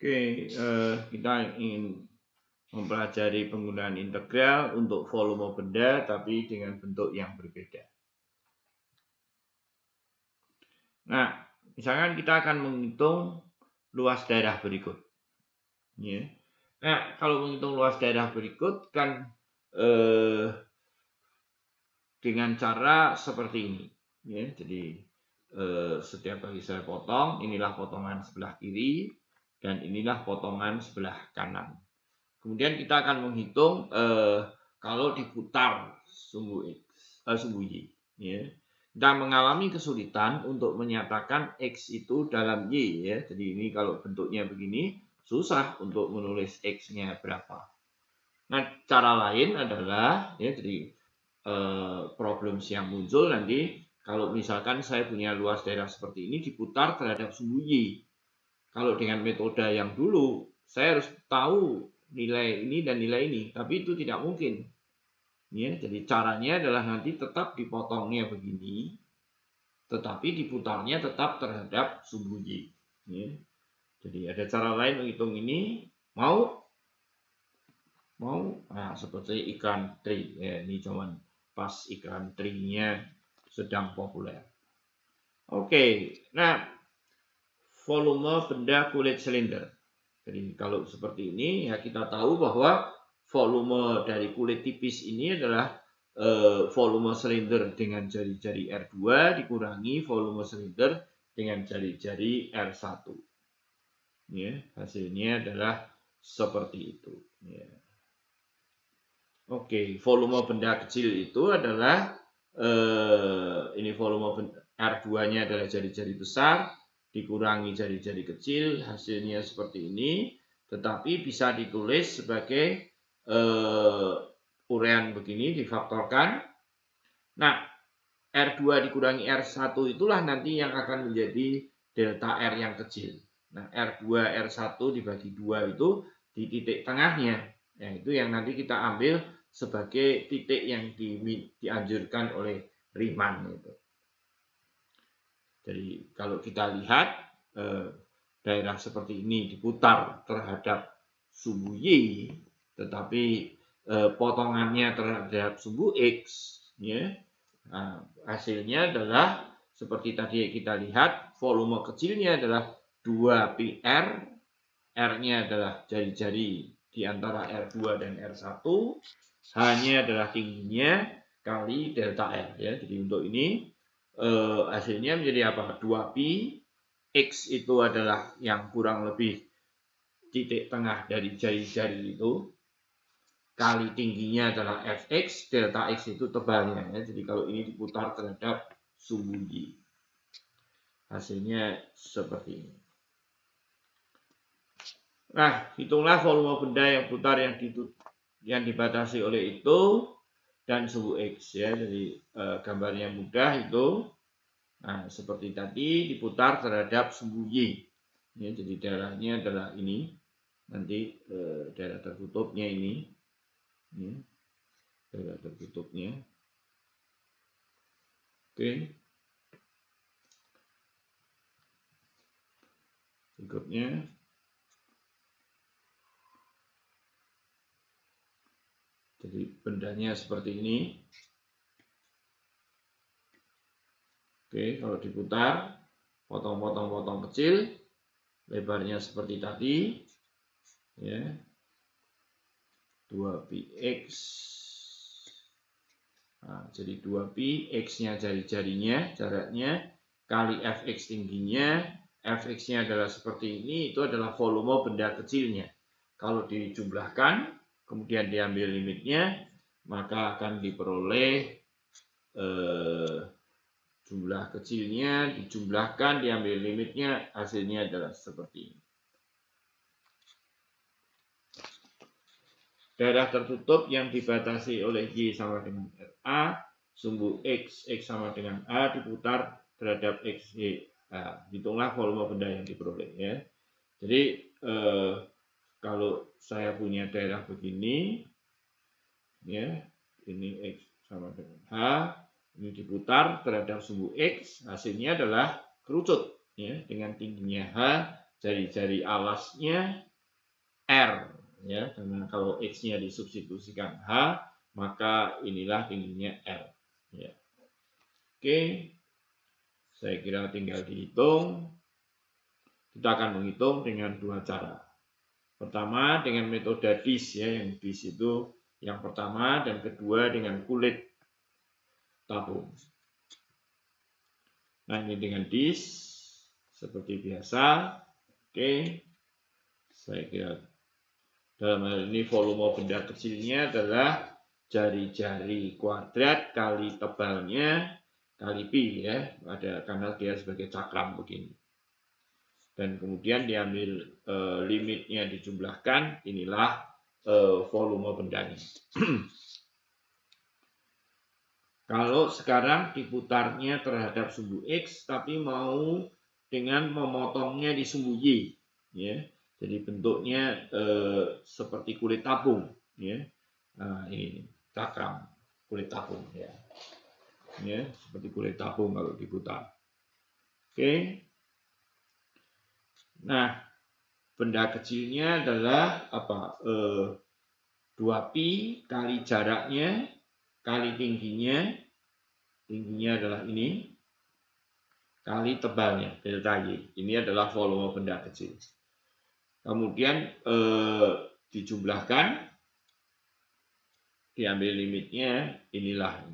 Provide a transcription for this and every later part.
Oke, kita ingin mempelajari penggunaan integral untuk volume benda tapi dengan bentuk yang berbeda. Nah, misalkan kita akan menghitung luas daerah berikut. Ya. Nah, kalau menghitung luas daerah berikut kan dengan cara seperti ini. Ya, jadi setiap kali saya potong, inilah potongan sebelah kiri dan inilah potongan sebelah kanan. Kemudian kita akan menghitung kalau diputar sumbu sumbu Y. Ya. Kita mengalami kesulitan untuk menyatakan X itu dalam Y. Ya. Jadi ini kalau bentuknya begini, susah untuk menulis X-nya berapa. Nah, cara lain adalah, ya, jadi problem yang muncul nanti, kalau misalkan saya punya luas daerah seperti ini diputar terhadap sumbu Y. Kalau dengan metode yang dulu, saya harus tahu nilai ini dan nilai ini, tapi itu tidak mungkin. Ya, jadi caranya adalah nanti tetap dipotongnya begini, tetapi diputarnya tetap terhadap sumbu Y. Ya. Jadi ada cara lain menghitung ini, mau, nah seperti ikan teri. Ya, ini cuman pas ikan terinya sedang populer. Oke, nah volume benda kulit silinder. Jadi kalau seperti ini ya kita tahu bahwa volume dari kulit tipis ini adalah volume silinder dengan jari-jari R2 dikurangi volume silinder dengan jari-jari R1. Ya, hasilnya adalah seperti itu. Ya. Oke, volume benda kecil itu adalah ini volume R2-nya adalah jari-jari besar dikurangi jari-jari kecil, hasilnya seperti ini, tetapi bisa ditulis sebagai urean begini difaktorkan. Nah, R2 dikurangi R1 itulah nanti yang akan menjadi delta R yang kecil. Nah, R2 R1 dibagi 2 itu di titik tengahnya. Nah, itu yang nanti kita ambil sebagai titik yang dianjurkan oleh Riemann itu. Jadi kalau kita lihat daerah seperti ini diputar terhadap sumbu Y, tetapi potongannya terhadap sumbu X, ya, nah, hasilnya adalah seperti tadi kita lihat, volume kecilnya adalah 2πr, R-nya adalah jari-jari di antara R2 dan R1, H-nya adalah tingginya kali delta R. Ya. Jadi untuk ini hasilnya menjadi apa? 2pi, X itu adalah yang kurang lebih titik tengah dari jari-jari itu, kali tingginya adalah Fx, delta X itu tebalnya. Ya. Jadi kalau ini diputar terhadap sumbu Y. Hasilnya seperti ini. Nah, hitunglah volume benda yang putar yang dibatasi oleh itu dan sumbu X ya. Jadi gambarnya mudah itu. Nah, seperti tadi diputar terhadap sumbu Y. Ya, jadi daerahnya adalah ini. Nanti daerah tertutupnya ini. Ya, daerah tertutupnya. Oke. Berikutnya. Jadi bendanya seperti ini. Oke, kalau diputar, potong-potong-potong kecil, lebarnya seperti tadi, ya, 2πx. Nah, jadi 2pi, x-nya jari-jarinya, jaraknya, kali fx tingginya, fx-nya adalah seperti ini, itu adalah volume benda kecilnya. Kalau dijumlahkan, kemudian diambil limitnya, maka akan diperoleh jumlah kecilnya, dijumlahkan, diambil limitnya, hasilnya adalah seperti ini. Daerah tertutup yang dibatasi oleh Y sama dengan RA, sumbu X sama dengan A diputar terhadap X, Y. Nah, hitunglah volume benda yang diperoleh ya. Jadi kalau saya punya daerah begini, ya, ini X sama dengan H, ini diputar terhadap sumbu X, hasilnya adalah kerucut ya, dengan tingginya H jari-jari alasnya R, ya, karena kalau X-nya disubstitusikan H, maka inilah tingginya R. Ya. Oke, saya kira tinggal dihitung. Kita akan menghitung dengan dua cara. Pertama dengan metode dish, ya, yang dish itu yang pertama, dan kedua dengan kulit tabung. Nah, ini dengan dish seperti biasa. Oke, saya kira dalam hal ini volume benda kecilnya adalah jari-jari kuadrat kali tebalnya kali pi, ya, karena dia sebagai cakram begini. Dan kemudian diambil limitnya dijumlahkan, inilah volume bendanya. Kalau sekarang diputarnya terhadap sumbu X, tapi mau dengan memotongnya di sumbu Y, ya. Jadi bentuknya seperti kulit tabung, ya. Nah, ini cakram kulit tabung, ya. Ya, seperti kulit tabung kalau diputar. Oke. Nah, benda kecilnya adalah apa? 2pi kali jaraknya kali tingginya adalah ini, kali tebalnya, delta Y. Ini adalah volume benda kecil. Kemudian dijumlahkan, diambil limitnya, inilah.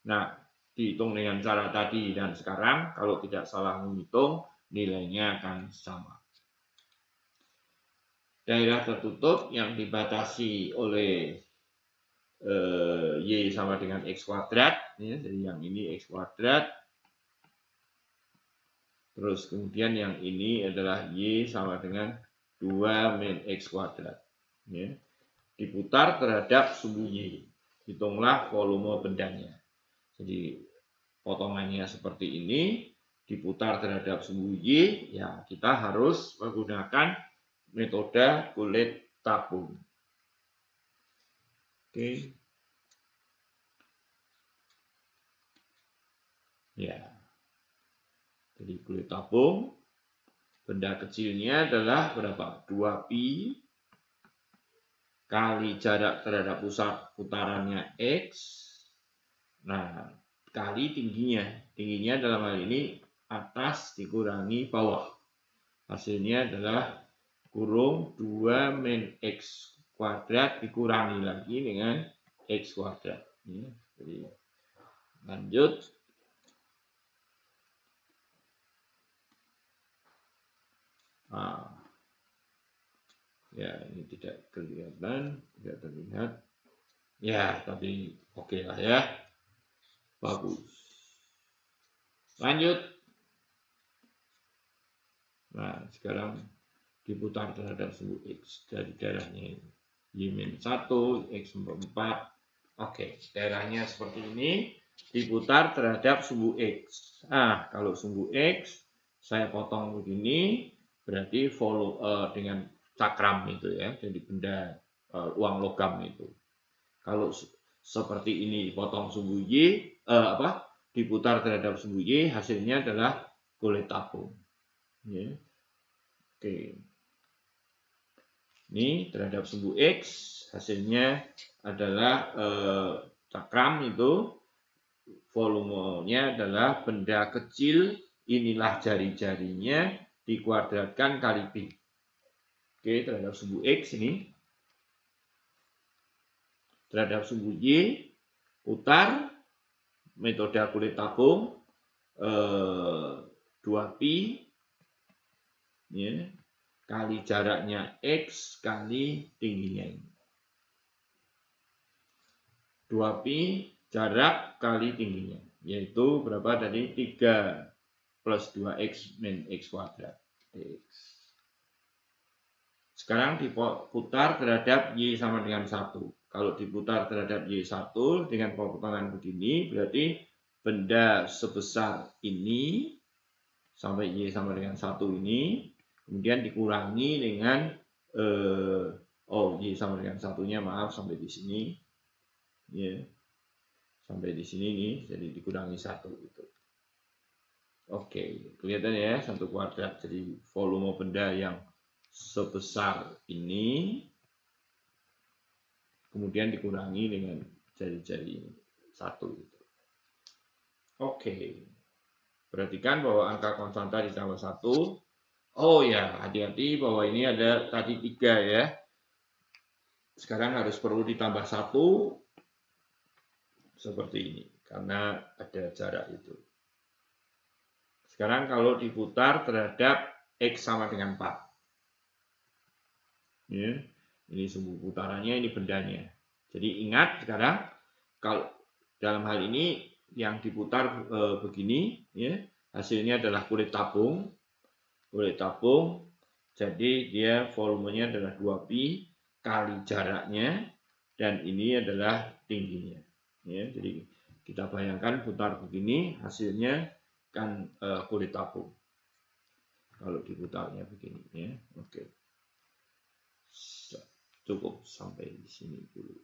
Nah, dihitung dengan cara tadi dan sekarang, kalau tidak salah menghitung, nilainya akan sama. Daerah tertutup yang dibatasi oleh Y sama dengan X kuadrat, ya, jadi yang ini X kuadrat, terus kemudian yang ini adalah Y sama dengan 2 min X kuadrat, ya. Diputar terhadap sumbu Y, hitunglah volume bendanya. Jadi potongannya seperti ini, diputar terhadap sumbu Y, ya kita harus menggunakan metode kulit tabung. Oke. Ya. Jadi kulit tabung, benda kecilnya adalah berapa? 2pi kali jarak terhadap pusat putarannya X. Nah, kali tingginya. Tingginya dalam hal ini atas dikurangi bawah. Hasilnya adalah kurung 2 min X kuadrat dikurangi lagi dengan X kuadrat. Jadi, lanjut. Nah, ya, ini tidak kelihatan, tidak terlihat. Ya, tapi oke lah ya. Bagus. Lanjut. Nah, sekarang diputar terhadap sumbu X dari daerahnya ini. Y-1, X4. Oke, daerahnya seperti ini. Diputar terhadap sumbu X. Nah, kalau sumbu X saya potong begini, berarti dengan cakram itu, ya, jadi benda uang logam itu. Kalau seperti ini dipotong sumbu Y, diputar terhadap sumbu Y, hasilnya adalah kulit tabung. Ya. Oke. Ini terhadap sumbu X, hasilnya adalah cakram itu, volumenya adalah benda kecil, inilah jari-jarinya, dikuadratkan kali pi. Oke, terhadap sumbu X ini. Terhadap sumbu Y, putar, metode kulit tabung, 2pi, ya, kali jaraknya X kali tingginya. 2pi jarak kali tingginya, yaitu berapa tadi? 3 plus 2X min X kuadrat. X. Sekarang diputar terhadap Y sama dengan 1. Kalau diputar terhadap Y1 dengan potongan begini, berarti benda sebesar ini sampai Y sama dengan 1 ini, kemudian dikurangi dengan Y sama dengan 1-nya, maaf, sampai di sini, ya, sampai di sini nih, jadi dikurangi 1 itu. Oke, kelihatan ya, 1 kuadrat. Jadi volume benda yang sebesar ini kemudian dikurangi dengan jari-jari ini 1. Oke, perhatikan bahwa angka konstanta ditambah 1. Oh ya, hati-hati bahwa ini ada tadi 3 ya. Sekarang harus perlu ditambah 1 seperti ini karena ada jarak itu. Sekarang kalau diputar terhadap X sama dengan 4. Ya, ini sumbu putarannya, ini bendanya. Jadi ingat sekarang kalau dalam hal ini yang diputar begini ya, hasilnya adalah kulit tabung. Jadi dia volumenya adalah 2pi kali jaraknya, dan ini adalah tingginya ya. Jadi kita bayangkan putar begini, hasilnya kan kulit tabung kalau diputarnya begini ya. Oke, cukup sampai di sini dulu.